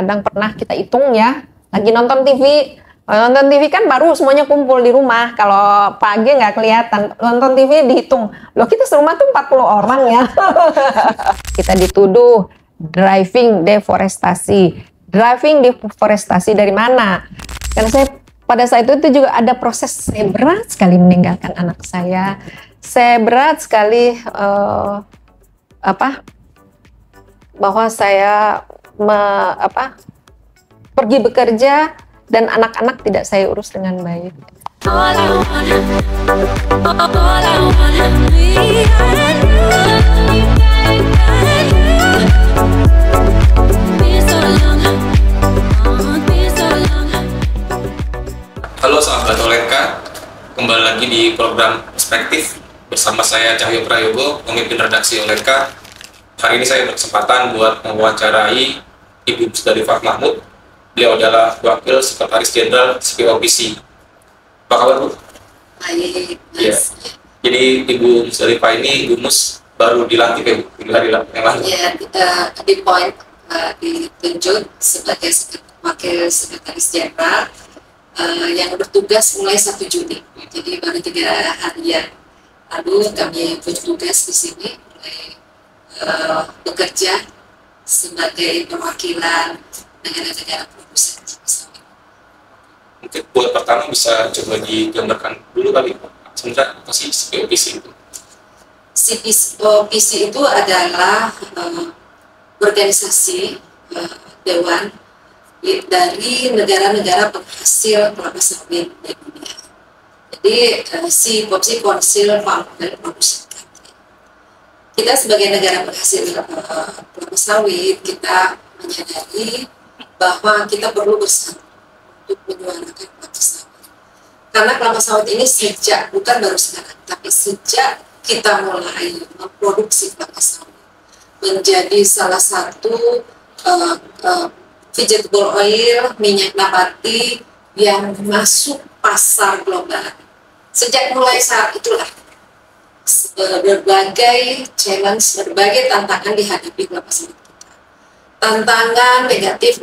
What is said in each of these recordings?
Kadang pernah kita hitung ya, lagi nonton TV. Nonton TV kan baru semuanya kumpul di rumah. Kalau pagi nggak kelihatan. Nonton TV dihitung. Loh, kita serumah tuh 40 orang ya. Kita dituduh driving deforestasi. Driving deforestasi dari mana? Karena saya pada saat itu juga ada proses, saya berat sekali meninggalkan anak saya. Saya berat sekali bahwa saya pergi bekerja dan anak-anak tidak saya urus dengan baik. Halo sahabat Olenka, kembali lagi di program Perspektif bersama saya Cahyo Prayogo, pemimpin redaksi Olenka. Hari ini saya berkesempatan buat mewawancarai Ibu Musdalifah Mahmud. Beliau adalah Wakil Sekretaris Jenderal CPOPC. Apa kabar, Bu? Baik, Mas. Ya. Jadi Ibu Musdalifah ini Bu Mus baru dilantik ya, Bu, 3 hari yang lalu. Ya, kita ditunjuk sebagai Wakil Sekretaris Jenderal yang bertugas mulai 1 Juni. Jadi baru 3 hari yang lalu kami bertugas di sini, mulai bekerja sebagai perwakilan negara-negara produsen sawit. Mungkin buat pertama bisa coba digambarkan dulu kali, Pak. Sebenarnya apa sih CPOPC itu? CPOPC itu adalah organisasi dewan dari negara-negara penghasil kelapa sawit di dunia. Jadi CPOPC Council Palm Oil Producers. Kita sebagai negara penghasil kelapa sawit, kita menyadari bahwa kita perlu bersatu untuk menyuarakan kelapa sawit. Karena kelapa sawit ini bukan baru sekarang, tapi sejak kita mulai memproduksi kelapa sawit menjadi salah satu vegetable oil, minyak nabati yang masuk pasar global. Sejak mulai saat itulah berbagai challenge, berbagai tantangan dihadapi kelapa sawit kita. Tantangan negatif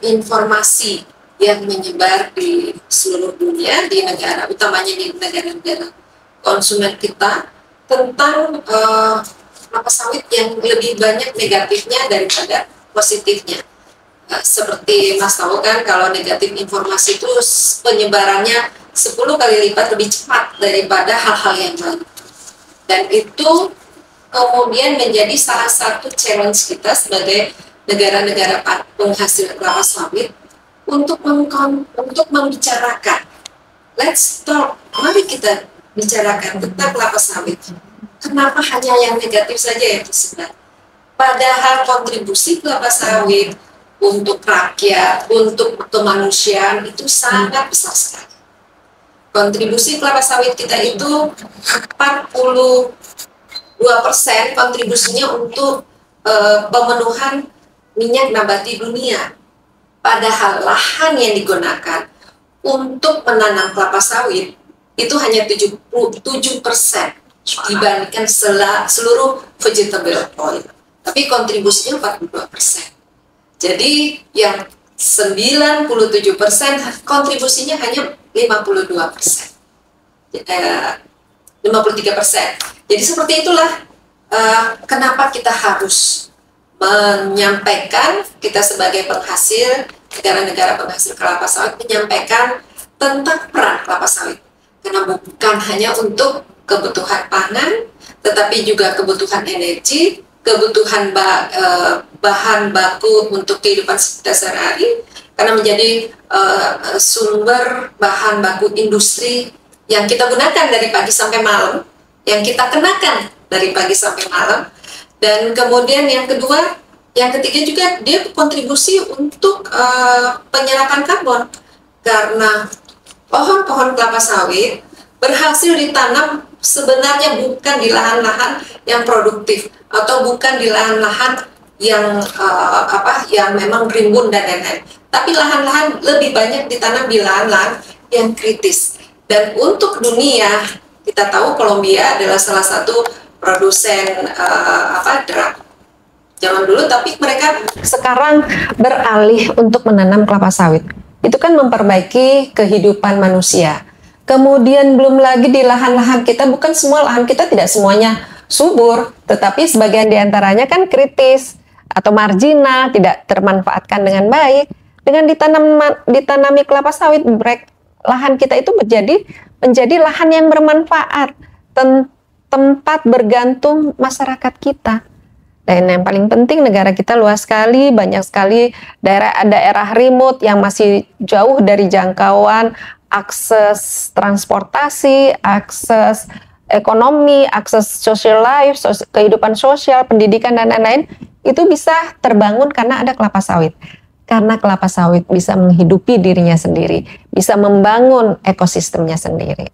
informasi yang menyebar di seluruh dunia, di negara, utamanya di negara-negara konsumen kita, tentang kelapa sawit yang lebih banyak negatifnya daripada positifnya. Seperti Mas tahu kan, kalau negatif informasi itu penyebarannya 10 kali lipat lebih cepat daripada hal-hal yang baik. Dan itu kemudian menjadi salah satu challenge kita sebagai negara-negara penghasil kelapa sawit untuk membicarakan. Let's talk, mari kita bicarakan tentang kelapa sawit. Kenapa hanya yang negatif saja yang tersebar? Padahal kontribusi kelapa sawit untuk rakyat, untuk kemanusiaan itu sangat besar sekali. Kontribusi kelapa sawit kita itu 42% kontribusinya untuk pemenuhan minyak nabati dunia. Padahal lahan yang digunakan untuk menanam kelapa sawit itu hanya 77% dibandingkan seluruh vegetable oil. Tapi kontribusinya 42%. Jadi yang 97% kontribusinya hanya 53%. Jadi seperti itulah kenapa kita harus menyampaikan, kita sebagai penghasil, negara-negara penghasil kelapa sawit menyampaikan tentang peran kelapa sawit. Karena bukan hanya untuk kebutuhan pangan, tetapi juga kebutuhan energi, kebutuhan bahan baku untuk kehidupan kita sehari-hari, karena menjadi sumber bahan baku industri yang kita gunakan dari pagi sampai malam, yang kita kenakan dari pagi sampai malam. Dan kemudian yang kedua, yang ketiga juga dia kontribusi untuk penyerapan karbon, karena pohon-pohon kelapa sawit berhasil ditanam sebenarnya bukan di lahan-lahan yang produktif atau bukan di lahan-lahan yang yang memang rimbun dan lain-lain, tapi lahan-lahan lebih banyak ditanam di lahan-lahan yang kritis. Dan untuk dunia, kita tahu Kolombia adalah salah satu produsen drug. zaman dulu, tapi mereka sekarang beralih untuk menanam kelapa sawit. Itu kan memperbaiki kehidupan manusia. Kemudian belum lagi di lahan-lahan kita, bukan semua lahan kita tidak semuanya subur, tetapi sebagian diantaranya kan kritis atau marginal, tidak termanfaatkan dengan baik. Dengan ditanami kelapa sawit, lahan kita itu menjadi lahan yang bermanfaat, tempat bergantung masyarakat kita. Dan yang paling penting, negara kita luas sekali, banyak sekali daerah remote yang masih jauh dari jangkauan, akses transportasi, akses ekonomi, akses social life, kehidupan sosial, pendidikan, dan lain-lain, itu bisa terbangun karena ada kelapa sawit. Karena kelapa sawit bisa menghidupi dirinya sendiri, bisa membangun ekosistemnya sendiri.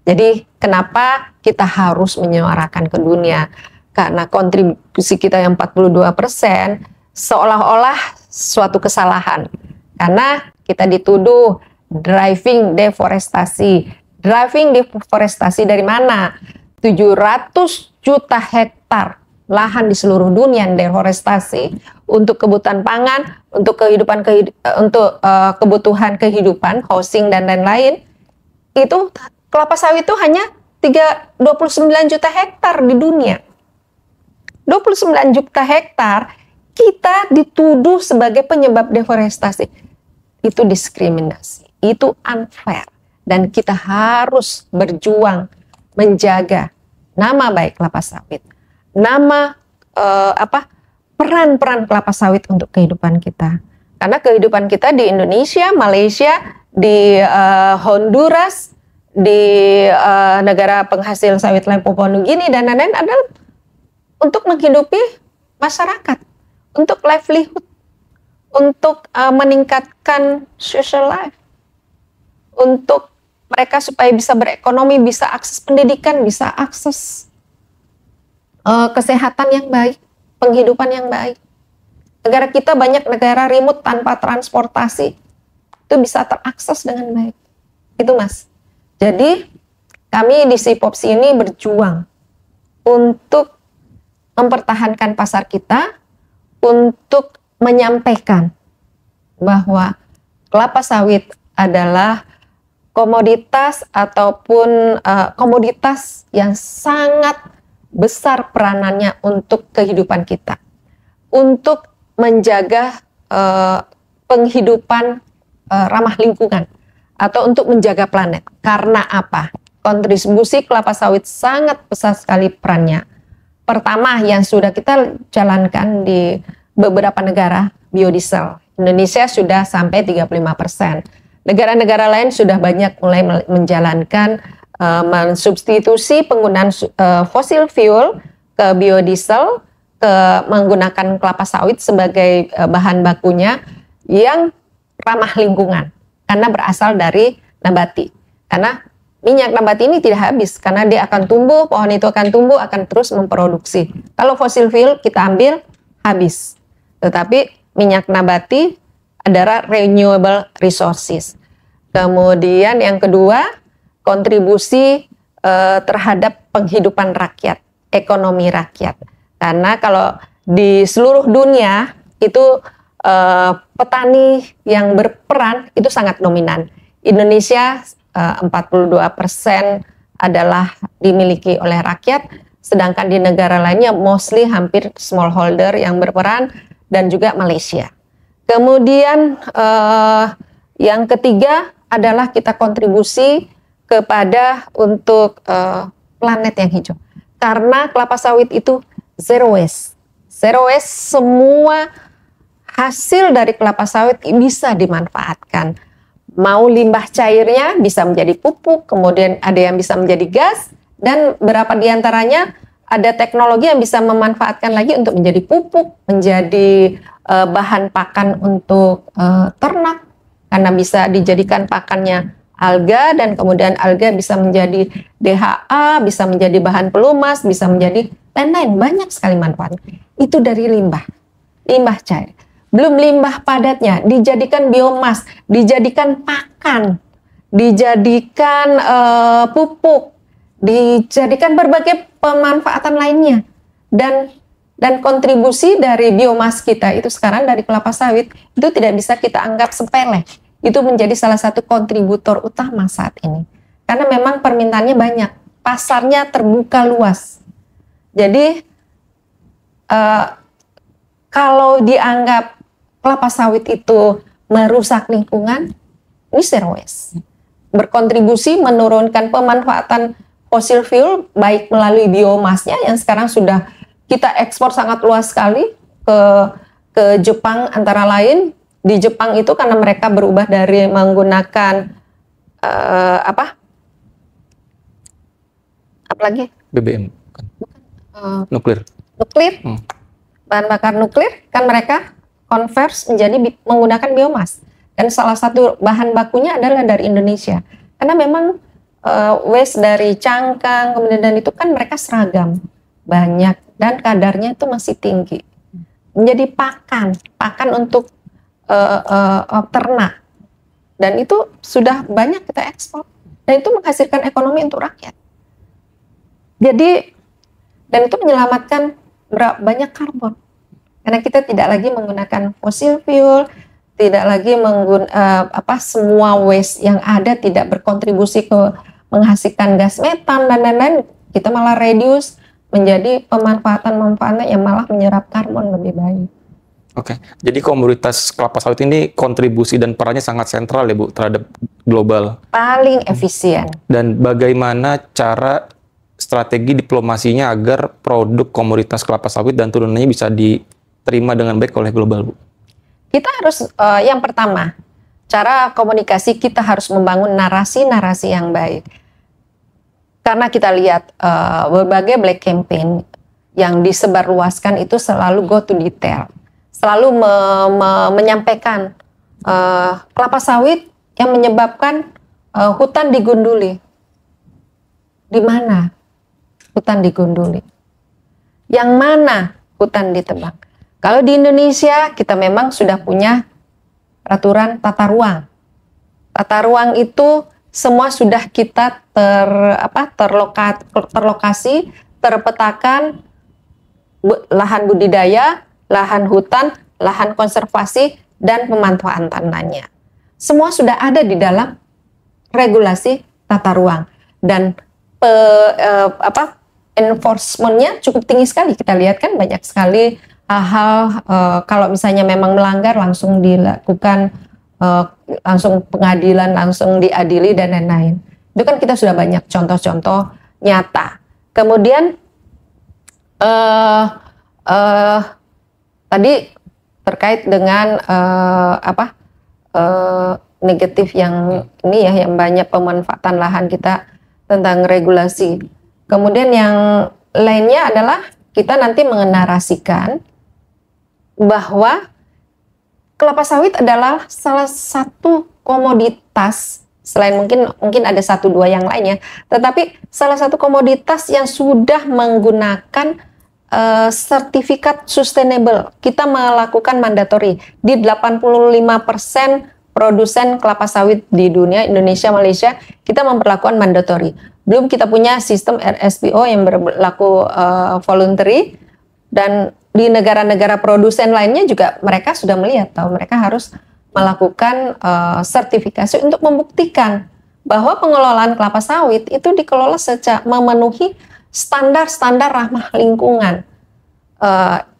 Jadi kenapa kita harus menyuarakan ke dunia? Karena kontribusi kita yang 42% seolah-olah suatu kesalahan. Karena kita dituduh driving deforestasi. Driving deforestasi dari mana? 700 juta hektar lahan di seluruh dunia yang deforestasi untuk kebutuhan pangan, untuk kebutuhan kehidupan, housing, dan lain-lain. Itu kelapa sawit itu hanya 29 juta hektar di dunia. 29 juta hektar kita dituduh sebagai penyebab deforestasi. Itu diskriminasi, itu unfair, dan kita harus berjuang menjaga nama baik kelapa sawit, peran-peran kelapa sawit untuk kehidupan kita. Karena kehidupan kita di Indonesia, Malaysia, di Honduras, di negara penghasil sawit lain Papua Nugini dan lain-lain adalah untuk menghidupi masyarakat, untuk livelihood, untuk meningkatkan social life, untuk mereka supaya bisa berekonomi, bisa akses pendidikan, bisa akses kesehatan yang baik, penghidupan yang baik. Negara kita banyak negara remote tanpa transportasi, itu bisa terakses dengan baik. Itu Mas. Jadi kami di SIPOPS ini berjuang untuk mempertahankan pasar kita, untuk menyampaikan bahwa kelapa sawit adalah komoditas ataupun komoditas yang sangat besar peranannya untuk kehidupan kita, untuk menjaga penghidupan ramah lingkungan, atau untuk menjaga planet. Karena apa? Kontribusi kelapa sawit sangat besar sekali perannya. Pertama, yang sudah kita jalankan di beberapa negara, biodiesel. Indonesia sudah sampai 35%. Negara-negara lain sudah banyak mulai menjalankan mensubstitusi penggunaan fosil fuel ke biodiesel, menggunakan kelapa sawit sebagai bahan bakunya yang ramah lingkungan karena berasal dari nabati. Karena minyak nabati ini tidak habis karena dia akan tumbuh, pohon itu akan tumbuh, akan terus memproduksi. Kalau fosil fuel kita ambil, habis. Tetapi minyak nabati adalah renewable resources. Kemudian yang kedua, kontribusi terhadap penghidupan rakyat, ekonomi rakyat. Karena kalau di seluruh dunia itu petani yang berperan itu sangat dominan. Indonesia 42% adalah dimiliki oleh rakyat, sedangkan di negara lainnya mostly hampir smallholder yang berperan, dan juga Malaysia. Kemudian yang ketiga adalah kita kontribusi kepada untuk planet yang hijau. Karena kelapa sawit itu zero waste. Zero waste, semua hasil dari kelapa sawit bisa dimanfaatkan. Mau limbah cairnya bisa menjadi pupuk, kemudian ada yang bisa menjadi gas, dan beberapa diantaranya ada teknologi yang bisa memanfaatkan lagi untuk menjadi pupuk, menjadi bahan pakan untuk ternak, karena bisa dijadikan pakannya alga, dan kemudian alga bisa menjadi DHA, bisa menjadi bahan pelumas, bisa menjadi lain-lain, banyak sekali manfaatnya. Itu dari limbah cair. Belum limbah padatnya, dijadikan biomas, dijadikan pakan, dijadikan pupuk, dijadikan berbagai pemanfaatan lainnya. Dan Dan kontribusi dari biomas kita itu sekarang dari kelapa sawit itu tidak bisa kita anggap sepele. Itu menjadi salah satu kontributor utama saat ini. Karena memang permintaannya banyak, pasarnya terbuka luas. Jadi kalau dianggap kelapa sawit itu merusak lingkungan, ini zero waste. Berkontribusi menurunkan pemanfaatan fosil fuel baik melalui biomasnya yang sekarang sudah kita ekspor sangat luas sekali ke Jepang antara lain. Di Jepang itu karena mereka berubah dari menggunakan apa lagi? BBM bukan. Nuklir. Bahan bakar nuklir kan mereka converse menjadi menggunakan biomas. Dan salah satu bahan bakunya adalah dari Indonesia. Karena memang waste dari cangkang kemudian dan itu kan mereka seragam, banyak dan kadarnya itu masih tinggi. Menjadi pakan untuk ternak. Dan itu sudah banyak kita ekspor. Dan itu menghasilkan ekonomi untuk rakyat. Jadi dan itu menyelamatkan banyak karbon. Karena kita tidak lagi menggunakan fossil fuel, tidak lagi semua waste yang ada tidak berkontribusi ke menghasilkan gas metan dan lain-lain, kita malah reduce menjadi pemanfaatan yang malah menyerap karbon lebih baik. Oke, jadi komoditas kelapa sawit ini kontribusi dan perannya sangat sentral ya Bu terhadap global. Paling efisien. Dan bagaimana cara strategi diplomasinya agar produk komoditas kelapa sawit dan turunannya bisa diterima dengan baik oleh global Bu? Kita harus, yang pertama, cara komunikasi kita harus membangun narasi-narasi yang baik. Karena kita lihat berbagai black campaign yang disebarluaskan itu selalu go to detail. Selalu menyampaikan kelapa sawit yang menyebabkan hutan digunduli. Di mana hutan digunduli? Yang mana hutan ditebang? Kalau di Indonesia kita memang sudah punya peraturan tata ruang. Tata ruang itu semua sudah kita terlokasi, terpetakan lahan budidaya, lahan hutan, lahan konservasi dan pemanfaatannya. Semua sudah ada di dalam regulasi tata ruang dan enforcement-nya cukup tinggi sekali. Kita lihat kan banyak sekali hal-hal kalau misalnya memang melanggar langsung dilakukan langsung pengadilan, langsung diadili dan lain-lain. Itu kan kita sudah banyak contoh-contoh nyata. Kemudian tadi terkait dengan negatif yang ini ya, yang banyak pemanfaatan lahan kita tentang regulasi. Kemudian yang lainnya adalah kita nanti mengenarasikan bahwa kelapa sawit adalah salah satu komoditas, selain mungkin ada satu dua yang lainnya, tetapi salah satu komoditas yang sudah menggunakan sertifikat sustainable. Kita melakukan mandatory di 85% produsen kelapa sawit di dunia, Indonesia, Malaysia, kita memperlakukan mandatory. Belum kita punya sistem RSPO yang berlaku voluntary, dan di negara-negara produsen lainnya juga mereka sudah melihat mereka harus melakukan sertifikasi untuk membuktikan bahwa pengelolaan kelapa sawit itu dikelola secara memenuhi standar-standar ramah lingkungan.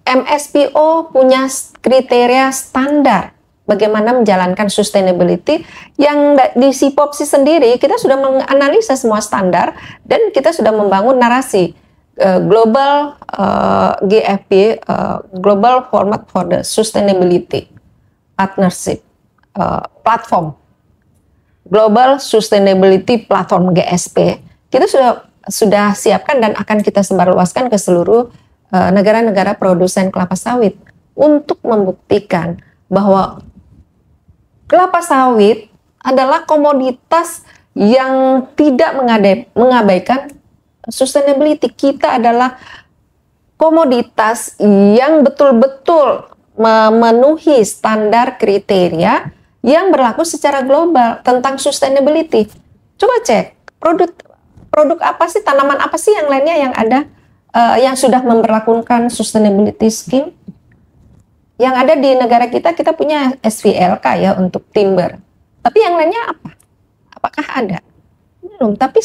MSPO punya kriteria standar bagaimana menjalankan sustainability yang di SIPOPSI sendiri kita sudah menganalisa semua standar dan kita sudah membangun narasi global GFP, Global Format for the Sustainability Partnership Platform, Global Sustainability Platform GSP. Kita sudah siapkan dan akan kita sebarluaskan ke seluruh negara-negara produsen kelapa sawit untuk membuktikan bahwa kelapa sawit adalah komoditas yang tidak mengabaikan sustainability. Kita adalah komoditas yang betul-betul memenuhi standar kriteria yang berlaku secara global tentang sustainability. Coba cek produk apa sih, tanaman apa sih yang lainnya yang ada yang sudah memberlakukan sustainability scheme. Yang ada di negara kita punya SVLK ya untuk timber. Tapi yang lainnya apa? Apakah ada? Belum. Tapi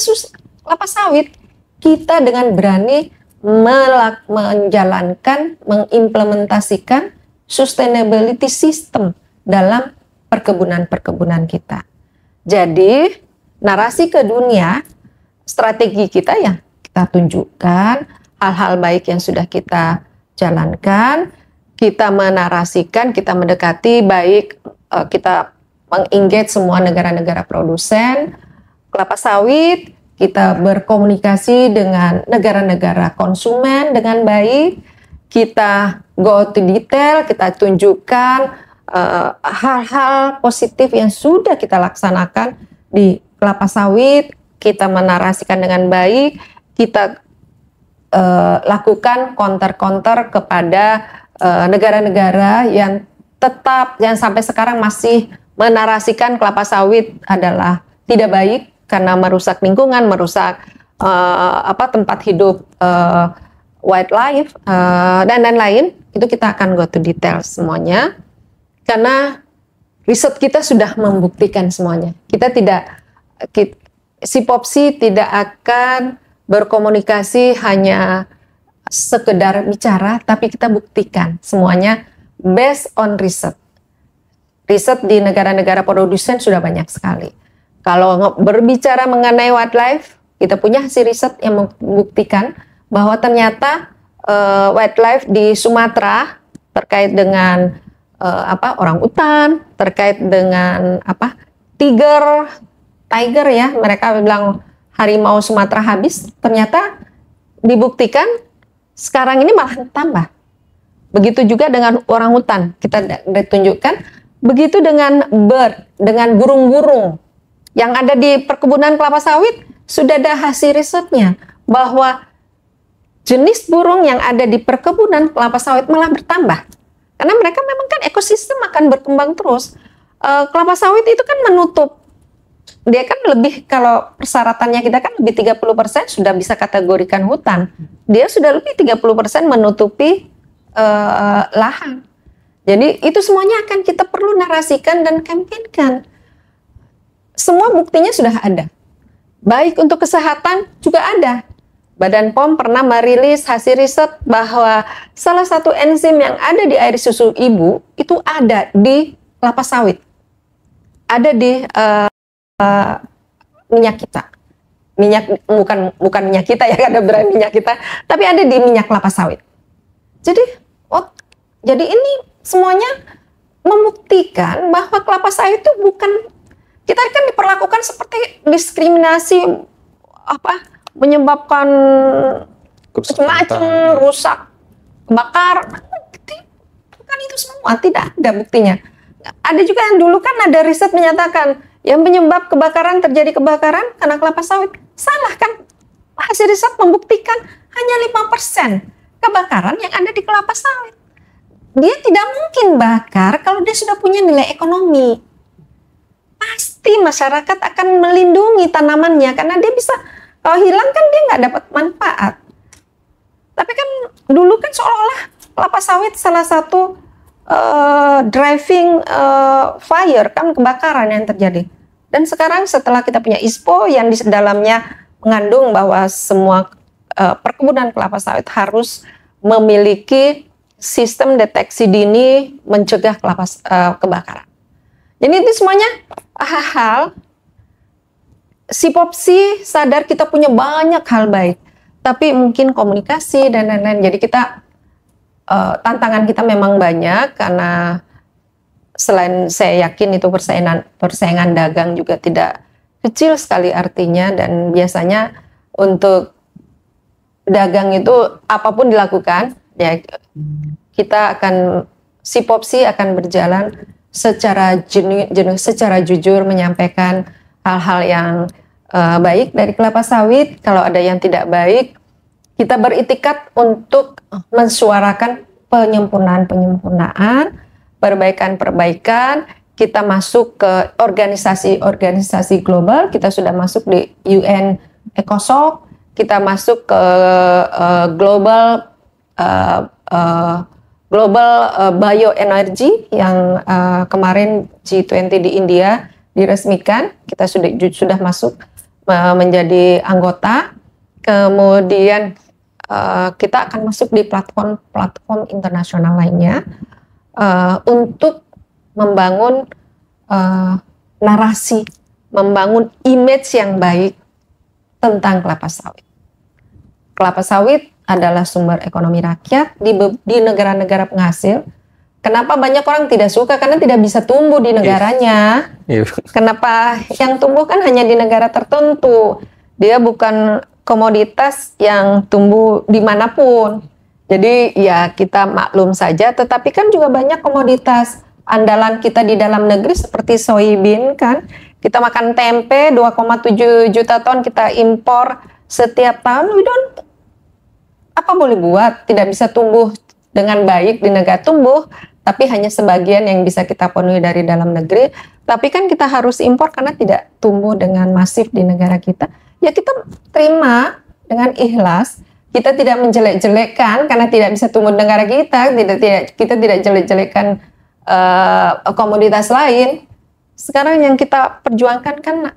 kelapa sawit kita dengan berani menjalankan, mengimplementasikan sustainability system dalam perkebunan-perkebunan kita. Jadi narasi ke dunia, strategi kita yang kita tunjukkan, hal-hal baik yang sudah kita jalankan, kita menarasikan, kita mendekati baik, kita mengengage semua negara-negara produsen kelapa sawit, kita berkomunikasi dengan negara-negara konsumen dengan baik, kita go to detail, kita tunjukkan hal-hal positif yang sudah kita laksanakan di kelapa sawit, kita menarasikan dengan baik, kita lakukan counter-counter kepada negara-negara yang tetap yang sampai sekarang masih menarasikan kelapa sawit adalah tidak baik karena merusak lingkungan, merusak tempat hidup wildlife dan lain-lain. Itu kita akan go to detail semuanya karena riset kita sudah membuktikan semuanya. SIPOPSI tidak akan berkomunikasi hanya sekedar bicara, tapi kita buktikan semuanya based on riset. Riset di negara-negara produsen sudah banyak sekali. Kalau berbicara mengenai wildlife, kita punya hasil riset yang membuktikan bahwa ternyata wildlife di Sumatera terkait dengan orangutan, terkait dengan tiger ya, mereka bilang harimau Sumatera habis, ternyata dibuktikan sekarang ini malah tambah. Begitu juga dengan orangutan, kita ditunjukkan. Begitu dengan dengan burung-burung yang ada di perkebunan kelapa sawit, sudah ada hasil risetnya bahwa jenis burung yang ada di perkebunan kelapa sawit malah bertambah. Karena mereka memang kan ekosistem akan berkembang terus. Kelapa sawit itu kan menutup, dia kan lebih, kalau persyaratannya kita kan lebih 30% sudah bisa kategorikan hutan. Dia sudah lebih 30% menutupi lahan. Jadi itu semuanya akan kita perlu narasikan dan kampanyekan. Semua buktinya sudah ada. Baik untuk kesehatan juga ada. Badan POM pernah merilis hasil riset bahwa salah satu enzim yang ada di air susu ibu itu ada di kelapa sawit. Ada di minyak kita. Minyak bukan minyak kita ya, ada brand minyak kita, tapi ada di minyak kelapa sawit. Jadi ini semuanya membuktikan bahwa kelapa sawit itu bukan, kita kan diperlakukan seperti diskriminasi, menyebabkan macam-macam, rusak, kebakar. Bukan itu semua, tidak ada buktinya. Ada juga yang dulu kan ada riset menyatakan yang penyebab kebakaran, terjadi kebakaran karena kelapa sawit. Salah kan? Hasil riset membuktikan hanya 5% kebakaran yang ada di kelapa sawit. Dia tidak mungkin bakar kalau dia sudah punya nilai ekonomi. Pasti masyarakat akan melindungi tanamannya karena dia bisa, kalau hilang kan dia nggak dapat manfaat. Tapi kan dulu kan seolah-olah kelapa sawit salah satu driving fire, kan kebakaran yang terjadi. Dan sekarang setelah kita punya ISPO yang di dalamnya mengandung bahwa semua perkebunan kelapa sawit harus memiliki sistem deteksi dini mencegah kebakaran. Jadi itu semuanya hal SIPOPSI sadar kita punya banyak hal baik, tapi mungkin komunikasi dan lain-lain. Jadi kita tantangan kita memang banyak karena selain saya yakin itu persaingan dagang juga tidak kecil sekali artinya, dan biasanya untuk dagang itu apapun dilakukan ya kita akan SIPOPSI akan berjalan secara jenuh, secara jujur menyampaikan hal-hal yang baik dari kelapa sawit. Kalau ada yang tidak baik, kita beritikat untuk mensuarakan penyempurnaan, perbaikan. Kita masuk ke organisasi global, kita sudah masuk di UN ECOSOC, kita masuk ke global bioenergy yang kemarin G20 di India diresmikan, kita sudah masuk menjadi anggota. Kemudian kita akan masuk di platform internasional lainnya untuk membangun narasi, membangun image yang baik tentang kelapa sawit. Kelapa sawit adalah sumber ekonomi rakyat di negara-negara penghasil. Kenapa banyak orang tidak suka? Karena tidak bisa tumbuh di negaranya. Kenapa yang tumbuh kan hanya di negara tertentu? Dia bukan komoditas yang tumbuh dimanapun. Jadi ya kita maklum saja, tetapi kan juga banyak komoditas andalan kita di dalam negeri seperti soybean kan. Kita makan tempe 2,7 juta ton kita impor setiap tahun. Apa boleh buat? Tidak bisa tumbuh dengan baik di negara, tumbuh, tapi hanya sebagian yang bisa kita penuhi dari dalam negeri. Tapi kan kita harus impor karena tidak tumbuh dengan masif di negara kita. Ya kita terima dengan ikhlas. Kita tidak menjelek-jelekkan karena tidak bisa tumbuh di negara kita. Kita tidak jelek-jelekkan komoditas lain. Sekarang yang kita perjuangkan kan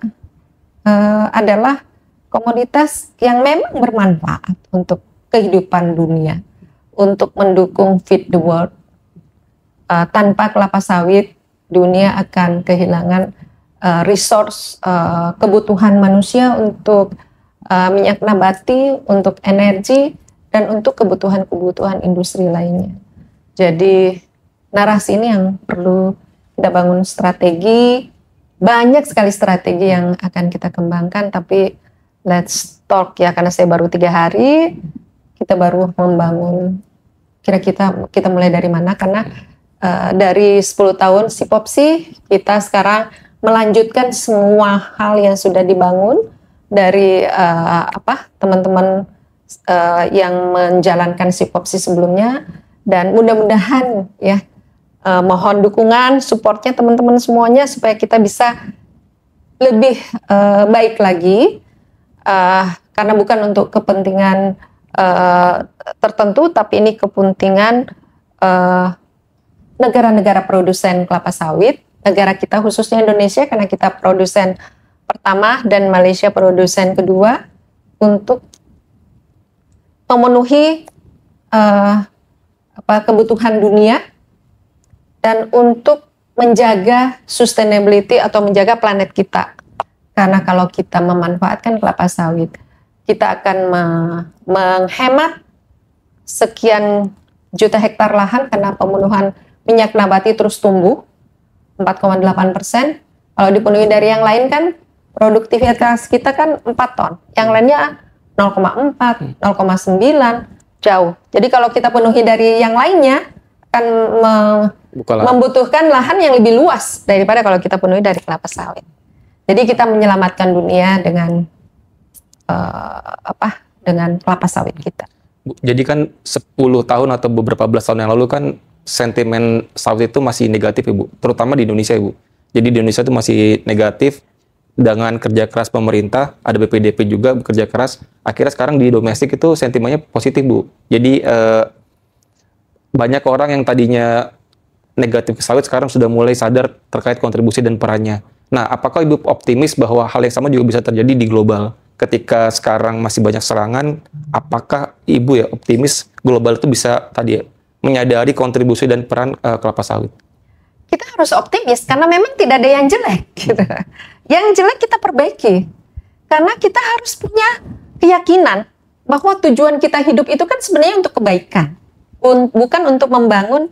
adalah komoditas yang memang bermanfaat untuk kehidupan dunia, untuk mendukung feed the world. Tanpa kelapa sawit, dunia akan kehilangan resource kebutuhan manusia untuk minyak nabati, untuk energi, dan untuk kebutuhan-kebutuhan industri lainnya. Jadi narasi ini yang perlu kita bangun strategi. Banyak sekali strategi yang akan kita kembangkan, tapi let's talk ya, karena saya baru 3 hari. Kita baru membangun, kira-kira kita mulai dari mana, karena dari 10 tahun Sipopsi, kita sekarang melanjutkan semua hal yang sudah dibangun dari teman-teman yang menjalankan Sipopsi sebelumnya, dan mudah-mudahan ya mohon dukungan, supportnya teman-teman semuanya supaya kita bisa lebih baik lagi, karena bukan untuk kepentingan tertentu, tapi ini kepentingan negara-negara produsen kelapa sawit, negara kita khususnya Indonesia karena kita produsen pertama dan Malaysia produsen kedua, untuk memenuhi kebutuhan dunia dan untuk menjaga sustainability atau menjaga planet kita. Karena kalau kita memanfaatkan kelapa sawit, kita akan menghemat sekian juta hektar lahan karena pemenuhan minyak nabati terus tumbuh 4,8%. Kalau dipenuhi dari yang lain kan produktivitas kita kan 4 ton. Yang lainnya 0,4, 0,9, jauh. Jadi kalau kita penuhi dari yang lainnya akan membutuhkan lahan yang lebih luas daripada kalau kita penuhi dari kelapa sawit. Jadi kita menyelamatkan dunia dengan dengan kelapa sawit kita. Bu, jadi kan 10 tahun atau beberapa belas tahun yang lalu kan sentimen sawit itu masih negatif, Ibu, terutama di Indonesia, Ibu. Jadi di Indonesia itu masih negatif dengan kerja keras pemerintah, ada BPDP juga bekerja keras. Akhirnya sekarang di domestik itu sentimennya positif, Bu. Jadi banyak orang yang tadinya negatif ke sawit sekarang sudah mulai sadar terkait kontribusi dan perannya. Nah, apakah Ibu optimis bahwa hal yang sama juga bisa terjadi di global? Ketika sekarang masih banyak serangan, apakah Ibu ya optimis global itu bisa menyadari kontribusi dan peran kelapa sawit? Kita harus optimis karena memang tidak ada yang jelek. Gitu. Yang jelek kita perbaiki. Karena kita harus punya keyakinan bahwa tujuan kita hidup itu kan sebenarnya untuk kebaikan. Bukan untuk membangun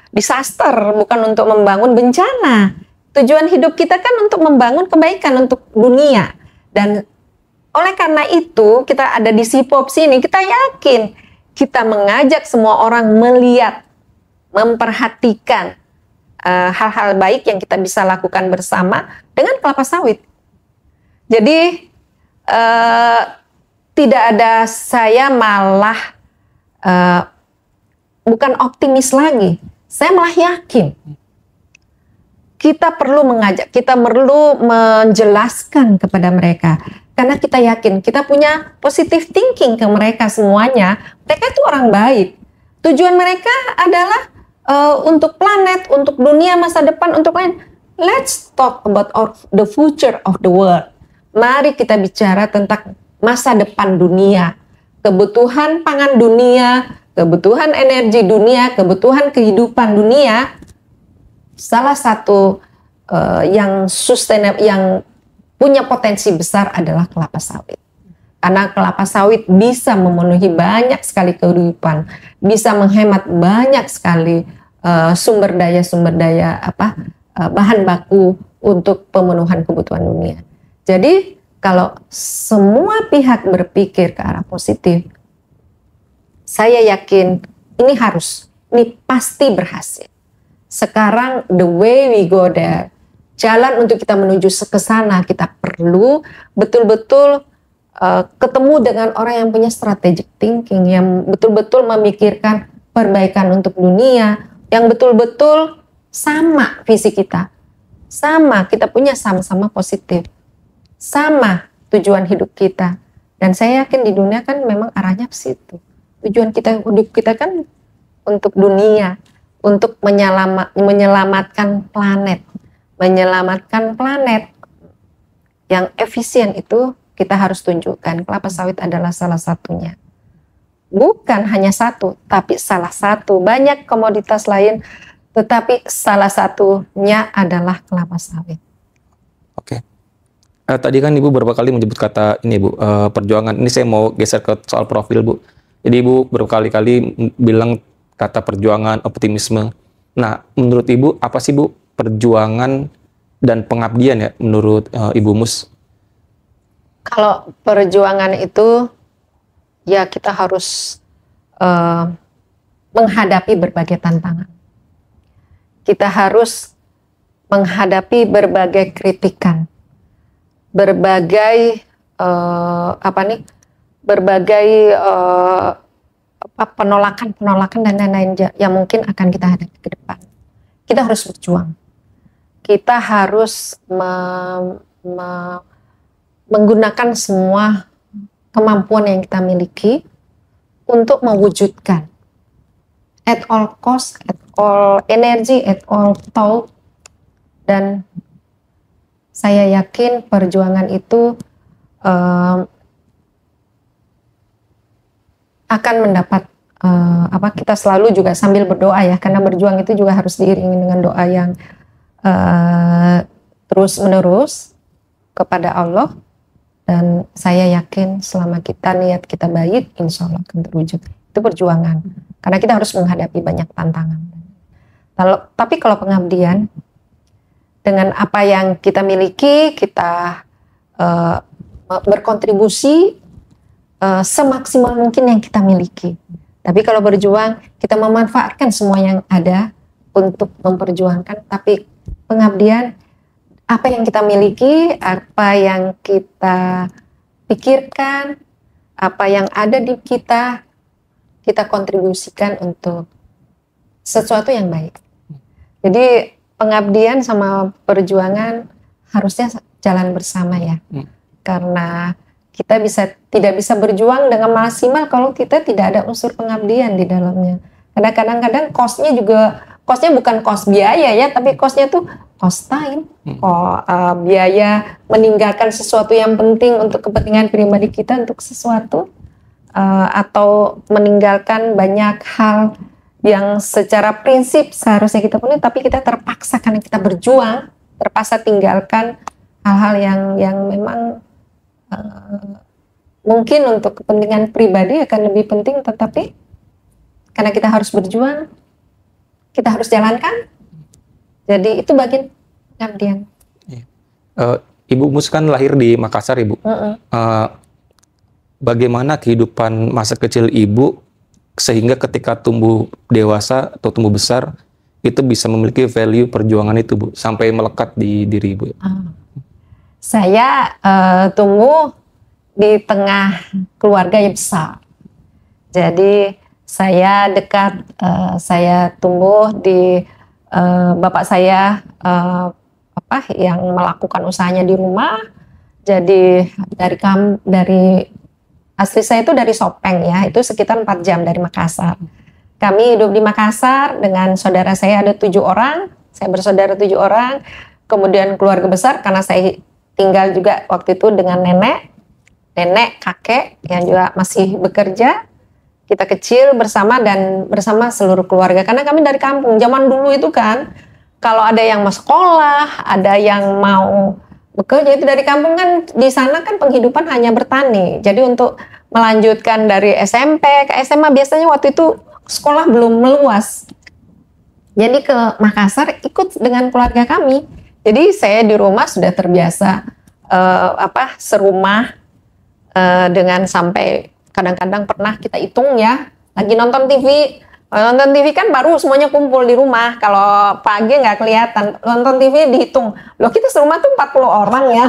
disaster, bukan untuk membangun bencana. Tujuan hidup kita kan untuk membangun kebaikan untuk dunia. Dan oleh karena itu kita ada di Sipopsi ini, kita yakin kita mengajak semua orang melihat, memperhatikan hal-hal baik yang kita bisa lakukan bersama dengan kelapa sawit. Jadi tidak ada, saya malah bukan optimis lagi, saya malah yakin. Kita perlu mengajak, kita perlu menjelaskan kepada mereka Karena kita yakin, kita punya positive thinking ke mereka semuanya. Mereka itu orang baik. Tujuan mereka adalah untuk planet, untuk dunia masa depan, untuk lain. Let's talk about the future of the world. Mari kita bicara tentang masa depan dunia. Kebutuhan pangan dunia, kebutuhan energi dunia, kebutuhan kehidupan dunia. Salah satu yang sustainable, yang punya potensi besar adalah kelapa sawit. Karena kelapa sawit bisa memenuhi banyak sekali kehidupan, bisa menghemat banyak sekali sumber daya bahan baku untuk pemenuhan kebutuhan dunia. Jadi kalau semua pihak berpikir ke arah positif, saya yakin ini pasti berhasil. Sekarang the way we go there, jalan untuk kita menuju ke sana, kita perlu betul-betul ketemu dengan orang yang punya strategic thinking, yang betul-betul memikirkan perbaikan untuk dunia, yang betul-betul sama visi kita, sama kita punya sama-sama positif, sama tujuan hidup kita. Dan saya yakin di dunia kan memang arahnya ke situ. Tujuan hidup kita kan untuk dunia, untuk menyelamatkan planet. Menyelamatkan planet yang efisien itu kita harus tunjukkan. Kelapa sawit adalah salah satunya. Bukan hanya satu, tapi salah satu. Banyak komoditas lain, tetapi salah satunya adalah kelapa sawit. Oke. Tadi kan Ibu beberapa kali menyebut kata ini Bu, perjuangan. Ini saya mau geser ke soal profil Bu. Jadi Ibu berkali-kali bilang kata perjuangan, optimisme. Nah, menurut Ibu apa sih Bu perjuangan dan pengabdian ya menurut Ibu Mus? Kalau perjuangan itu ya kita harus menghadapi berbagai tantangan. Kita harus menghadapi berbagai kritikan, berbagai penolakan dan lain-lain yang mungkin akan kita hadapi ke depan. Kita harus berjuang. Kita harus menggunakan semua kemampuan yang kita miliki untuk mewujudkan at all cost, at all energy, at all thought. Dan saya yakin perjuangan itu akan mendapat kita selalu juga sambil berdoa ya, karena berjuang itu juga harus diiringi dengan doa yang terus menerus kepada Allah. Dan saya yakin selama niat kita baik, insya Allah akan terwujud. Itu perjuangan, karena kita harus menghadapi banyak tantangan. Tapi kalau pengabdian, dengan apa yang kita miliki, kita berkontribusi semaksimal mungkin yang kita miliki. Tapi kalau berjuang, kita memanfaatkan semua yang ada untuk memperjuangkan. Tapi pengabdian, apa yang kita miliki, apa yang kita pikirkan, apa yang ada di kita kontribusikan untuk sesuatu yang baik. Jadi pengabdian sama perjuangan harusnya jalan bersama ya. Karena kita tidak bisa berjuang dengan maksimal kalau kita tidak ada unsur pengabdian di dalamnya. Karena kadang-kadang cost-nya bukan cost biaya ya, tapi cost-nya tuh cost time, biaya meninggalkan sesuatu yang penting untuk kepentingan pribadi kita untuk sesuatu, atau meninggalkan banyak hal yang secara prinsip seharusnya kita penuhi, tapi kita terpaksa karena kita berjuang, terpaksa tinggalkan hal-hal yang memang mungkin untuk kepentingan pribadi akan lebih penting, tetapi karena kita harus berjuang, kita harus jalankan. Jadi itu bagian pengabdian. Ibu Mus kan lahir di Makassar, Ibu. Bagaimana kehidupan masa kecil Ibu sehingga ketika tumbuh dewasa atau tumbuh besar itu bisa memiliki value perjuangan itu, Bu, sampai melekat di diri Ibu? Saya tumbuh di tengah keluarga yang besar. Jadi saya tumbuh di bapak saya yang melakukan usahanya di rumah, Jadi dari asli saya itu dari Sopeng ya, itu sekitar 4 jam dari Makassar. Kami hidup di Makassar dengan saudara saya ada 7 orang, saya bersaudara 7 orang, kemudian keluarga besar karena saya tinggal juga waktu itu dengan nenek, kakek yang juga masih bekerja. Kita kecil bersama seluruh keluarga karena kami dari kampung. Zaman dulu itu kan kalau ada yang mau sekolah, ada yang mau bekerja itu dari kampung kan, di sana kan penghidupan hanya bertani. Jadi untuk melanjutkan dari SMP ke SMA biasanya waktu itu sekolah belum meluas. Jadi ke Makassar ikut dengan keluarga kami. Jadi saya di rumah sudah terbiasa serumah dengan sampai kadang-kadang pernah kita hitung ya, lagi nonton TV kan baru semuanya kumpul di rumah. Kalau pagi nggak kelihatan, nonton TV dihitung. Loh kita serumah tuh 40 orang ya.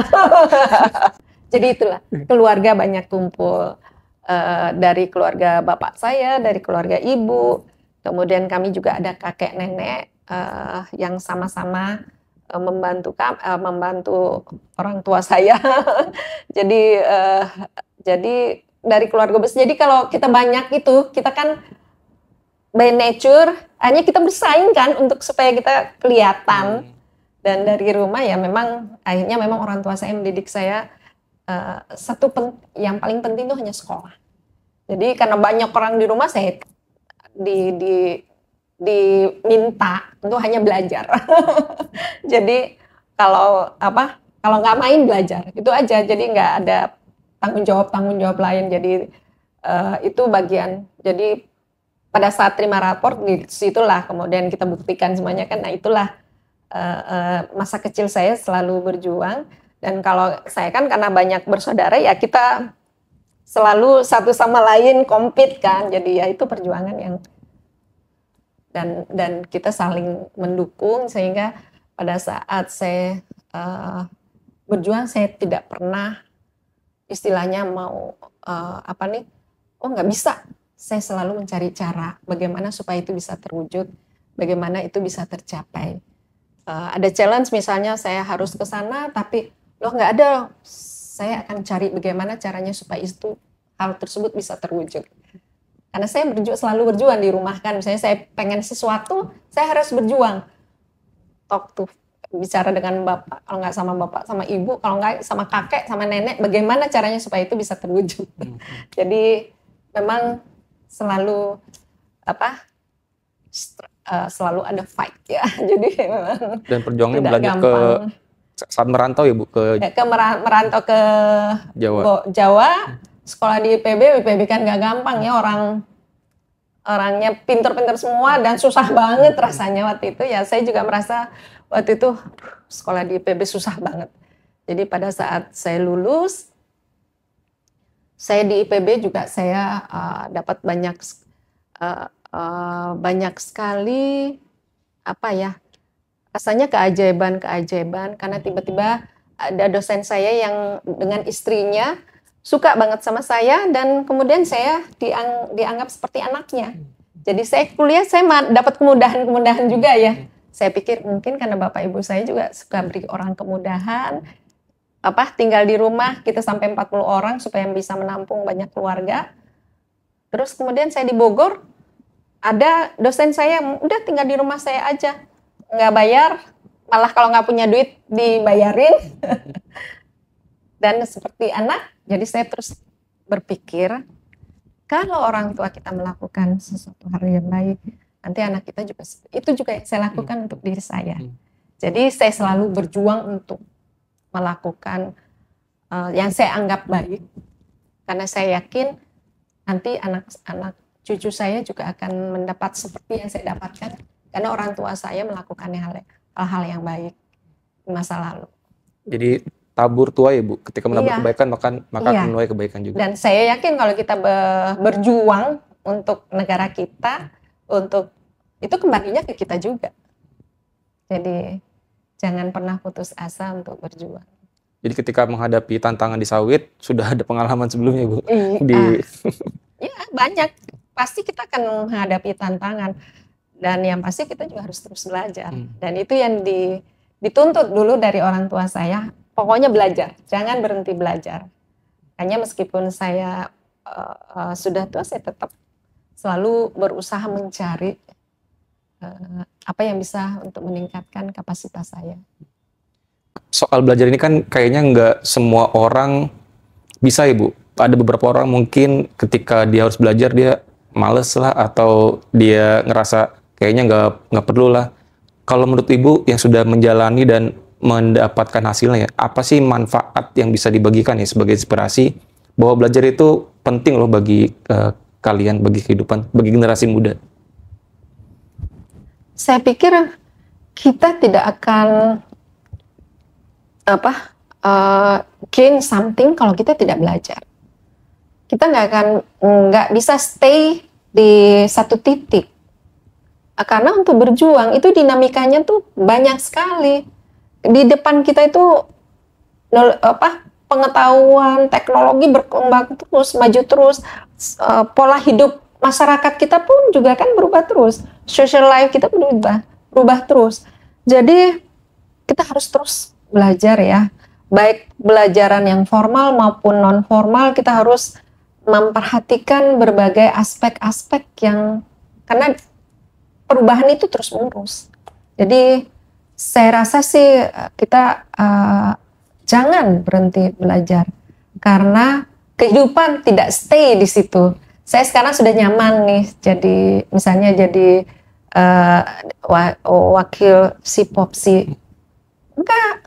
Jadi itulah, keluarga banyak kumpul. Dari keluarga bapak saya, dari keluarga ibu. Kemudian kami juga ada kakek nenek yang sama-sama membantu orang tua saya. Jadi dari keluarga besar. Jadi kalau kita banyak itu, kita kan by nature, hanya kita bersaing kan untuk supaya kita kelihatan. Dan dari rumah ya akhirnya memang orang tua saya mendidik saya, yang paling penting itu hanya sekolah. Jadi karena banyak orang di rumah, saya diminta untuk hanya belajar. Jadi kalau nggak main belajar, itu aja. Jadi nggak ada tanggung jawab lain. Jadi itu bagian. Jadi pada saat terima rapor disitulah kemudian kita buktikan semuanya kan. Nah itulah masa kecil saya selalu berjuang. Dan kalau saya kan karena banyak bersaudara ya kita selalu satu sama lain compete kan. Jadi ya itu perjuangan yang dan kita saling mendukung sehingga pada saat saya berjuang saya tidak pernah istilahnya mau nggak bisa. Saya selalu mencari cara bagaimana supaya itu bisa terwujud, bagaimana itu bisa tercapai. Ada challenge misalnya saya harus ke sana, tapi nggak ada. Saya akan cari bagaimana caranya supaya hal tersebut bisa terwujud. Karena saya selalu berjuang di rumah kan. Misalnya saya pengen sesuatu, saya harus berjuang. Bicara dengan bapak, kalau nggak sama bapak, sama ibu, kalau nggak sama kakek, sama nenek, bagaimana caranya supaya itu bisa terwujud. Jadi memang selalu selalu ada fight ya. Jadi memang dan perjuangannya berlanjut ke saat merantau ya Bu merantau ke Jawa, sekolah di IPB kan nggak gampang ya, orangnya pinter-pinter semua dan susah banget rasanya waktu itu ya. Saya juga merasa waktu itu sekolah di IPB susah banget. Jadi pada saat saya lulus, saya di IPB juga saya dapat banyak sekali rasanya keajaiban karena tiba-tiba ada dosen saya yang dengan istrinya suka banget sama saya dan kemudian saya dianggap seperti anaknya. Jadi saya kuliah saya dapat kemudahan juga ya. Saya pikir mungkin karena bapak ibu saya juga suka beri orang kemudahan, tinggal di rumah kita sampai 40 orang supaya bisa menampung banyak keluarga. Terus kemudian saya di Bogor, ada dosen saya udah tinggal di rumah saya aja, nggak bayar, malah kalau nggak punya duit dibayarin. Dan seperti anak, jadi saya terus berpikir kalau orang tua kita melakukan sesuatu hal yang baik, nanti anak kita juga, itu juga yang saya lakukan untuk diri saya. Jadi saya selalu berjuang untuk melakukan yang saya anggap baik. Karena saya yakin nanti anak-anak cucu saya juga akan mendapat seperti yang saya dapatkan. Karena orang tua saya melakukan hal-hal yang baik di masa lalu. Jadi tabur tuai Bu, ketika menabur kebaikan maka akan menuai kebaikan juga. Dan saya yakin kalau kita berjuang untuk negara kita, itu kembalinya ke kita juga. Jadi jangan pernah putus asa untuk berjuang. Jadi ketika menghadapi tantangan di sawit sudah ada pengalaman sebelumnya Bu? Iya banyak. Pasti kita akan menghadapi tantangan dan yang pasti kita juga harus terus belajar. Dan itu yang dituntut dulu dari orang tua saya. pokoknya belajar, jangan berhenti belajar. Hanya meskipun saya sudah tua, saya tetap selalu berusaha mencari apa yang bisa untuk meningkatkan kapasitas saya. Soal belajar ini kan kayaknya nggak semua orang bisa, Ibu. Ada beberapa orang mungkin ketika dia harus belajar dia males lah, atau dia ngerasa kayaknya nggak perlu lah. Kalau menurut Ibu yang sudah menjalani dan mendapatkan hasilnya, apa sih manfaat yang bisa dibagikan ya sebagai inspirasi bahwa belajar itu penting loh bagi kalian, bagi kehidupan, bagi generasi muda? Saya pikir kita tidak akan gain something kalau kita tidak belajar. Kita nggak bisa stay di satu titik. Karena untuk berjuang itu dinamikanya tuh banyak sekali. Di depan kita itu pengetahuan, teknologi berkembang terus, maju terus, pola hidup masyarakat kita pun juga kan berubah terus, social life kita pun berubah terus. Jadi kita harus terus belajar ya, baik belajaran yang formal maupun non formal. Kita harus memperhatikan berbagai aspek-aspek yang, karena perubahan itu terus menerus. Jadi saya rasa sih kita jangan berhenti belajar, karena kehidupan tidak stay di situ. Saya sekarang sudah nyaman nih, misalnya jadi wakil Sipopsi. Enggak,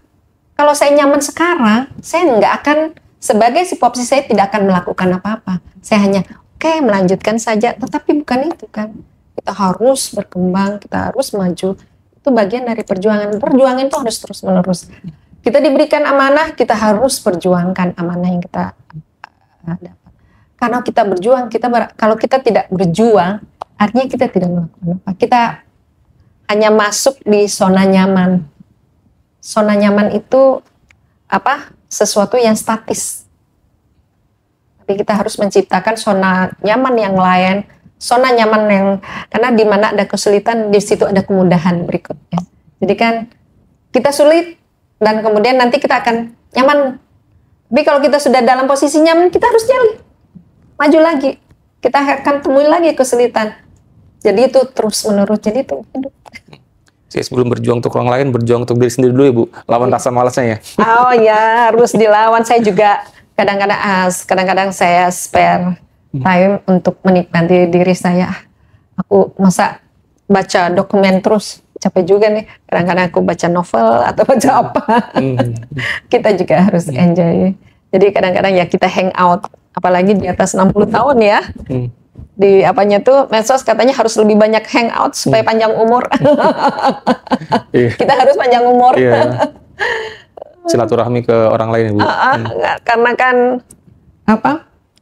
kalau saya nyaman sekarang, saya nggak akan, sebagai Sipopsi saya tidak akan melakukan apa-apa. Saya hanya melanjutkan saja, tetapi bukan itu kan. Kita harus berkembang, kita harus maju. Itu bagian dari perjuangan. Perjuangan itu harus terus menerus. Kita diberikan amanah, kita harus perjuangkan amanah yang kita dapat. Karena kita berjuang, kalau kita tidak berjuang, artinya kita tidak melakukan apa. Kita hanya masuk di zona nyaman. Zona nyaman itu sesuatu yang statis. Tapi kita harus menciptakan zona nyaman yang lain. Zona nyaman yang, karena di mana ada kesulitan, di situ ada kemudahan berikutnya. Jadi kan kita sulit dan kemudian nanti kita akan nyaman. Tapi kalau kita sudah dalam posisi nyaman, kita harus maju lagi. Kita akan temui lagi kesulitan. Jadi itu terus menerus. Jadi itu hidup. Saya sebelum berjuang untuk orang lain, berjuang untuk diri sendiri dulu ya Bu. Lawan rasa malasnya ya. Oh ya, harus dilawan. Saya juga kadang-kadang saya spare time untuk menikmati diri saya. Aku masa baca dokumen terus, capek juga nih. Kadang-kadang aku baca novel atau baca apa. Kita juga harus enjoy. Jadi kadang-kadang ya kita hang out, apalagi di atas 60 tahun ya. Di apanya tuh medsos katanya harus lebih banyak hang out supaya panjang umur. Kita harus panjang umur. Silaturahmi ke orang lain ya Bu. Karena kan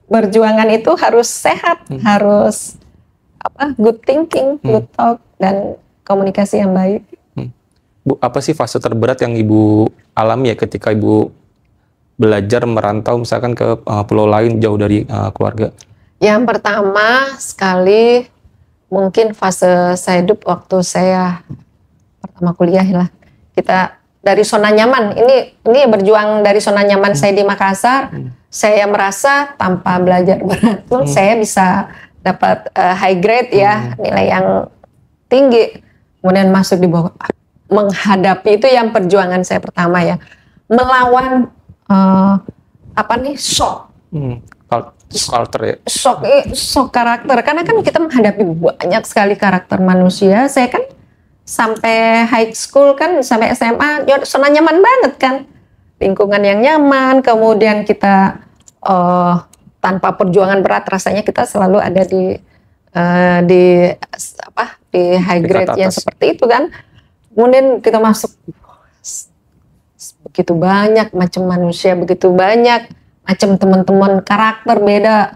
perjuangan itu harus sehat, harus good thinking, good talk, dan komunikasi yang baik. Bu, apa sih fase terberat yang Ibu alami ya ketika Ibu belajar merantau misalkan ke pulau lain jauh dari keluarga? Yang pertama sekali mungkin fase saya hidup waktu saya pertama kuliah lah. Kita dari zona nyaman, ini berjuang dari zona nyaman saya di Makassar. Saya merasa tanpa belajar berat pun saya bisa dapat high grade ya, nilai yang tinggi. Kemudian masuk di bawah, menghadapi itu yang perjuangan saya pertama ya, melawan shock. Culture ya. Shock karakter, karena kan kita menghadapi banyak sekali karakter manusia. Saya kan sampai high school kan, sampai SMA, zona nyaman banget kan, lingkungan yang nyaman. Kemudian kita tanpa perjuangan berat, rasanya kita selalu ada di high grade yang seperti itu kan. Kemudian kita masuk, begitu banyak macam manusia, begitu banyak macam teman-teman, karakter beda.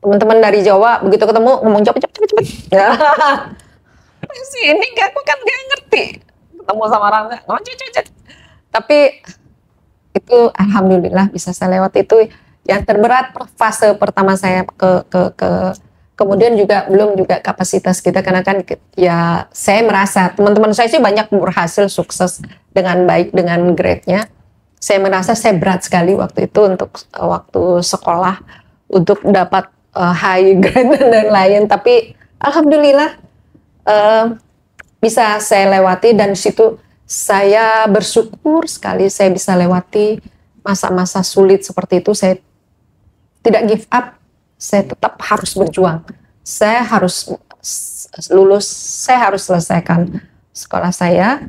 Teman-teman dari Jawa begitu ketemu ngomong cepet. Ya. Sini aku kan gak ngerti. Ketemu sama orang ngomong cepet. Tapi itu alhamdulillah bisa saya lewat. Itu yang terberat fase pertama saya kemudian juga belum juga kapasitas kita, karena kan ya saya merasa teman-teman saya sih banyak berhasil sukses dengan baik dengan grade-nya. saya merasa saya berat sekali waktu itu untuk waktu sekolah untuk dapat high grade dan lain, tapi alhamdulillah bisa saya lewati, dan di situ saya bersyukur sekali saya bisa lewati masa-masa sulit seperti itu. Saya tidak give up, saya tetap harus berjuang, saya harus lulus, saya harus selesaikan sekolah saya.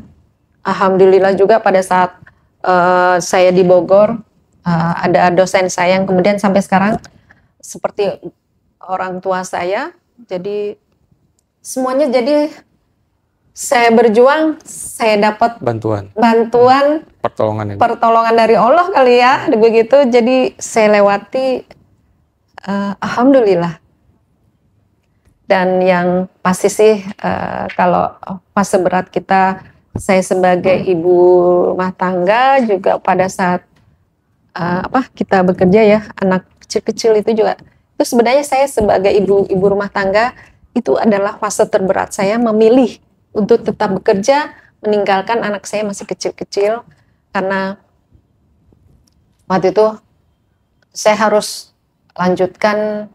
Alhamdulillah juga pada saat saya di Bogor, ada dosen saya yang kemudian sampai sekarang seperti orang tua saya, jadi semuanya, jadi saya berjuang, saya dapat bantuan pertolongan dari Allah kali ya, begitu. Jadi saya lewati, alhamdulillah. Dan yang pasti sih kalau fase berat kita, saya sebagai ibu rumah tangga juga pada saat kita bekerja ya, anak kecil-kecil itu juga, itu sebenarnya saya sebagai ibu rumah tangga itu adalah fase terberat saya, memilih untuk tetap bekerja, meninggalkan anak saya masih kecil-kecil, karena waktu itu saya harus lanjutkan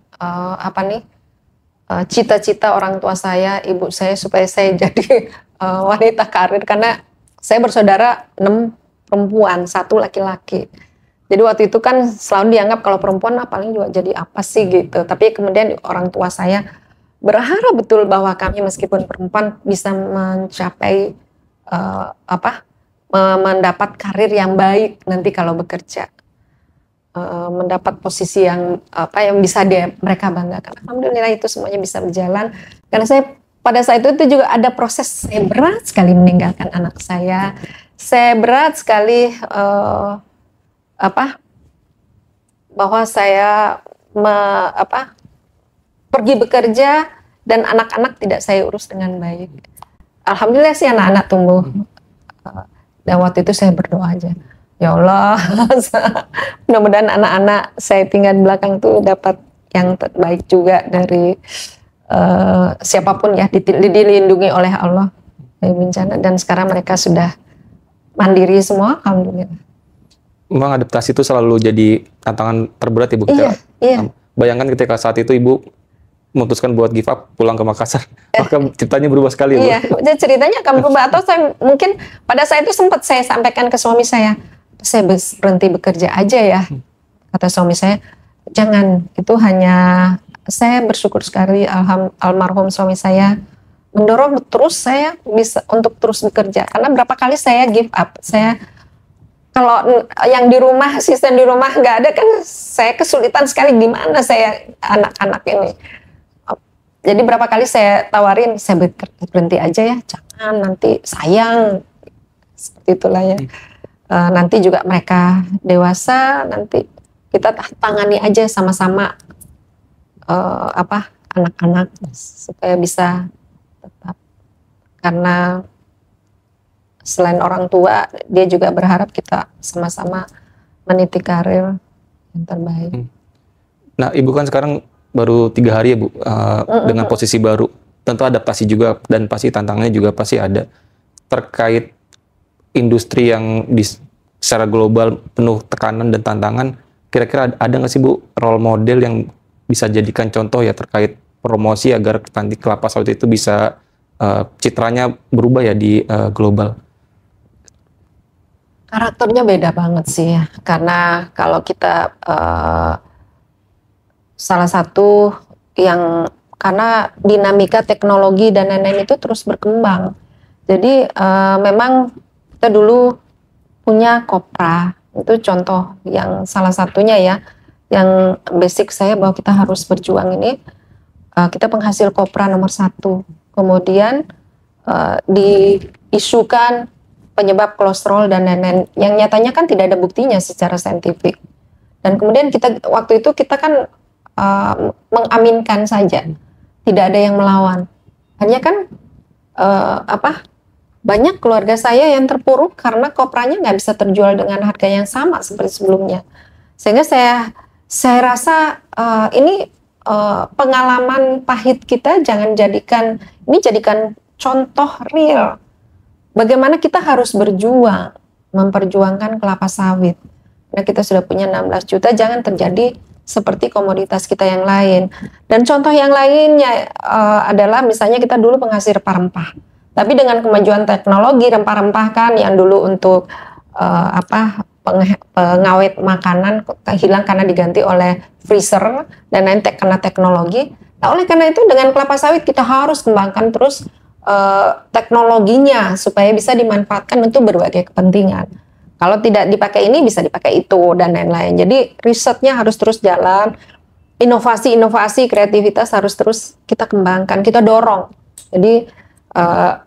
cita-cita orang tua saya, ibu saya, supaya saya jadi wanita karir, karena saya bersaudara 6 perempuan, 1 laki-laki. Jadi waktu itu kan selalu dianggap kalau perempuan paling juga jadi apa sih gitu. Tapi kemudian orang tua saya berharap betul bahwa kami meskipun perempuan bisa mencapai mendapat karir yang baik nanti kalau bekerja, mendapat posisi yang bisa mereka banggakan. Alhamdulillah itu semuanya bisa berjalan, karena saya pada saat itu juga ada proses saya berat sekali meninggalkan anak saya. Saya berat sekali bahwa saya pergi bekerja dan anak-anak tidak saya urus dengan baik. Alhamdulillah sih anak-anak tumbuh. Dan waktu itu saya berdoa aja, ya Allah, mudah-mudahan anak-anak saya tinggal di belakang tuh dapat yang terbaik juga dari siapapun ya, dilindungi oleh Allah dari bencana. Dan sekarang mereka sudah mandiri semua, alhamdulillah. Memang adaptasi itu selalu jadi tantangan terberat Ibu kita. Iya. Bayangkan ketika saat itu Ibu memutuskan buat give up, pulang ke Makassar, maka ceritanya berubah sekali Bu. Iya, ceritanya akan berubah. Atau saya mungkin pada saat itu sempat saya sampaikan ke suami saya berhenti bekerja aja ya. Kata suami saya, jangan, itu hanya, saya bersyukur sekali almarhum suami saya mendorong terus saya bisa untuk terus bekerja. Karena berapa kali saya give up, saya kalau yang di rumah, asisten di rumah nggak ada kan, saya kesulitan sekali gimana saya anak-anak ini. Jadi berapa kali saya tawarin, saya berhenti aja ya, jangan nanti sayang, seperti itulah ya. Nanti juga mereka dewasa, nanti kita tangani aja sama-sama anak-anak supaya bisa tetap. Karena selain orang tua, dia juga berharap kita sama-sama meniti karir yang terbaik. Nah, Ibu kan sekarang baru 3 hari ya Bu, dengan posisi baru. Tentu adaptasi juga dan pasti tantangannya juga pasti ada. Terkait industri yang secara global penuh tekanan dan tantangan, kira-kira ada nggak sih Bu role model yang bisa jadikan contoh ya terkait promosi agar nanti kelapa sawit itu bisa citranya berubah ya di global? Karakternya beda banget sih ya, karena kalau kita salah satu yang, karena dinamika teknologi dan lain-lain itu terus berkembang. Jadi memang kita dulu punya Kopra, itu contoh yang salah satunya ya, yang basic saya bahwa kita harus berjuang ini. Kita penghasil Kopra nomor 1. Kemudian diisukan penyebab kolesterol dan lain-lain, yang nyatanya kan tidak ada buktinya secara saintifik. Dan kemudian kita waktu itu kita kan mengaminkan saja, tidak ada yang melawan. Hanya kan banyak keluarga saya yang terpuruk karena kopranya nggak bisa terjual dengan harga yang sama seperti sebelumnya. Sehingga saya rasa ini pengalaman pahit kita jadikan contoh real. Bagaimana kita harus berjuang memperjuangkan kelapa sawit. Nah, kita sudah punya 16 juta, jangan terjadi seperti komoditas kita yang lain. Dan contoh yang lainnya adalah misalnya kita dulu penghasil rempah-rempah. Tapi dengan kemajuan teknologi rempah-rempah kan yang dulu untuk pengawet makanan hilang karena diganti oleh freezer dan lain karena teknologi. Nah, oleh karena itu dengan kelapa sawit kita harus kembangkan terus teknologinya supaya bisa dimanfaatkan untuk berbagai kepentingan. Kalau tidak dipakai ini bisa dipakai itu dan lain-lain. Jadi risetnya harus terus jalan, inovasi-inovasi, kreativitas harus terus kita kembangkan, kita dorong. Jadi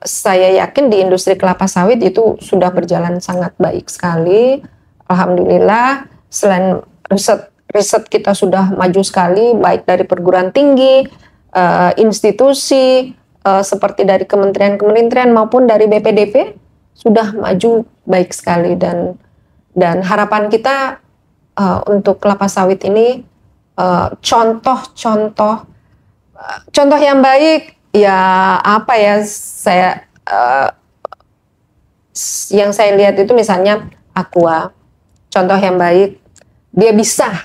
saya yakin di industri kelapa sawit itu sudah berjalan sangat baik sekali. Alhamdulillah, selain riset kita sudah maju sekali, baik dari perguruan tinggi, institusi, seperti dari kementerian-kementerian maupun dari BPDP sudah maju baik sekali, dan harapan kita untuk kelapa sawit ini contoh yang baik ya apa ya yang saya lihat itu misalnya Aqua, contoh yang baik, dia bisa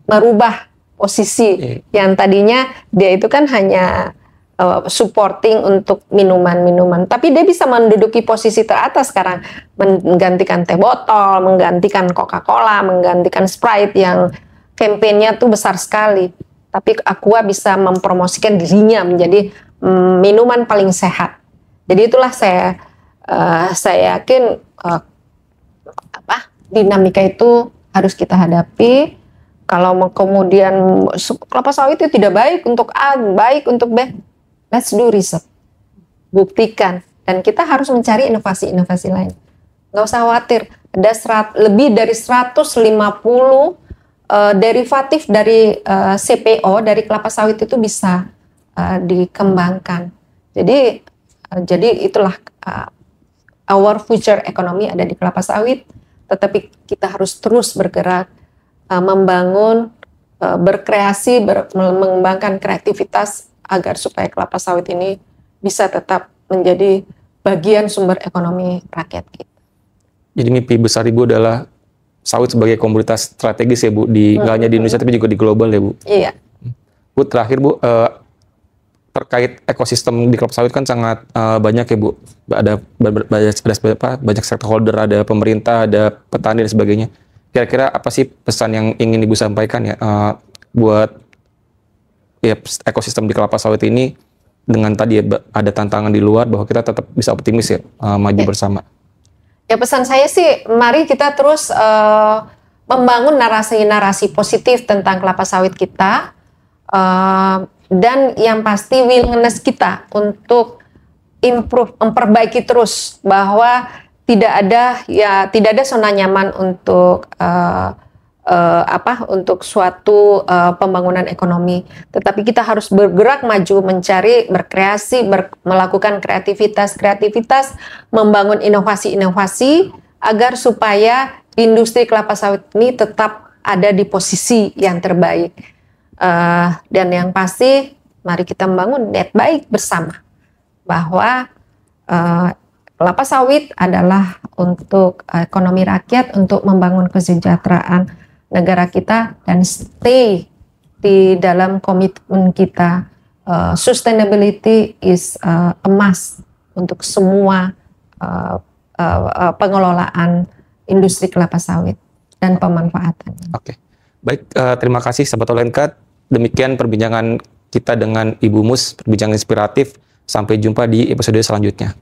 merubah posisi yang tadinya dia itu kan hanya supporting untuk minuman-minuman, tapi dia bisa menduduki posisi teratas sekarang, menggantikan teh botol, menggantikan Coca-Cola, menggantikan Sprite yang kampanyenya tuh besar sekali. Tapi Aqua bisa mempromosikan dirinya menjadi minuman paling sehat. Jadi itulah saya yakin dinamika itu harus kita hadapi. Kalau kemudian kelapa sawit itu tidak baik untuk A, baik untuk B, let's do research, buktikan, dan kita harus mencari inovasi-inovasi lain. Nggak usah khawatir, ada lebih dari 150 derivatif dari CPO, dari kelapa sawit itu bisa dikembangkan. Jadi itulah our future economy ada di kelapa sawit, tetapi kita harus terus bergerak, membangun, berkreasi, mengembangkan kreativitas agar supaya kelapa sawit ini bisa tetap menjadi bagian sumber ekonomi rakyat kita. Jadi mimpi besar Ibu adalah sawit sebagai komoditas strategis ya Bu, nggak hanya di Indonesia tapi juga di global ya Bu. Iya. Bu, terakhir Bu, terkait ekosistem di kelapa sawit kan sangat banyak ya Bu. Ada banyak stakeholder, ada pemerintah, ada petani dan sebagainya. Kira-kira apa sih pesan yang ingin Ibu sampaikan ya buat ekosistem di kelapa sawit ini, dengan tadi ada tantangan di luar, bahwa kita tetap bisa optimis ya maju bersama. Ya, pesan saya sih mari kita terus membangun narasi-narasi positif tentang kelapa sawit kita, dan yang pasti willingness kita untuk improve, memperbaiki terus, bahwa tidak ada zona nyaman untuk untuk suatu pembangunan ekonomi, tetapi kita harus bergerak maju, mencari, berkreasi, melakukan kreativitas, membangun inovasi agar supaya industri kelapa sawit ini tetap ada di posisi yang terbaik. Dan yang pasti mari kita membangun niat baik bersama, bahwa kelapa sawit adalah untuk ekonomi rakyat, untuk membangun kesejahteraan negara kita, dan stay di dalam komitmen kita. Sustainability is a must untuk semua pengelolaan industri kelapa sawit dan pemanfaatan. Oke, baik, terima kasih Sahabat Olenka. Demikian perbincangan kita dengan Ibu Mus, perbincangan inspiratif. Sampai jumpa di episode selanjutnya.